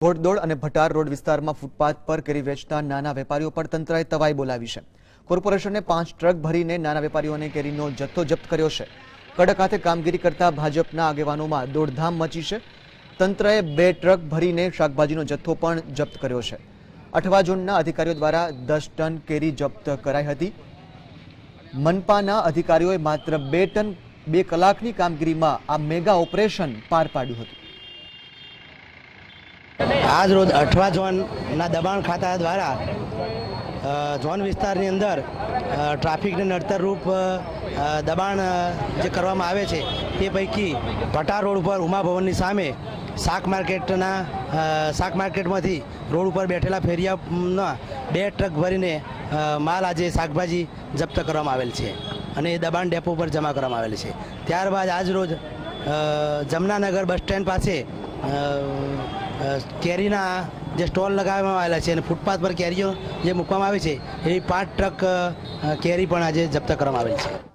ઘોડદોડ અને ભટાર રોડ વિસ્તારમાં ફૂટપાથ પર કેરી વેચતા નાના વેપારીઓ પર તંત્રએ તવાઈ બોલાવી છે। કોર્પોરેશને 5 ટ્રક ભરીને નાના વેપારીઓને કેરીનો જથ્થો જપ્ત કર્યો છે। કડક હાથે કામગીરી કરતા ભાજપના આગેવાનોમાં દોડધામ મચી છે। તંત્રએ 2 ટ્રક ભરીને શાકભાજીનો જથ્થો પણ જપ્ત કર્યો છે। અઠવા ઝોનના અધિકારીઓ દ્વારા 10 ટન કેરી જપ્ત કરાઈ હતી। મનપાના અધિકારીઓએ માત્ર 2 ટન 2 કલાકની કામગીરીમાં આ મેગા ઓપરેશન પાર પાડ્યું હતું। આજ રોજ અઠવા ઝોનના દબાણ ખાતા દ્વારા ઝોન વિસ્તારની અંદર ટ્રાફિકને નડતરરૂપ દબાણ જે કરવામાં આવે છે તે પૈકી ભટાર રોડ ઉપર ઉમા ભવનની સામે શાક માર્કેટમાંથી રોડ ઉપર બેઠેલા ફેરિયાના 2 ટ્રક ભરીને માલ આજે શાકભાજી જપ્ત કરવામાં આવેલ છે અને એ દબાણ ડેપો પર જમા કરવામાં આવેલ છે। ત્યારબાદ આજ રોજ જમનાનગર બસ સ્ટેન્ડ પાસે કેરીના જે સ્ટોલ લગાવવામાં આવેલા છે અને ફૂટપાથ પર કેરીઓ જે મૂકવામાં આવી છે એ 5 ટ્રક કેરી પણ આજે જપ્ત કરવામાં આવેલ છે।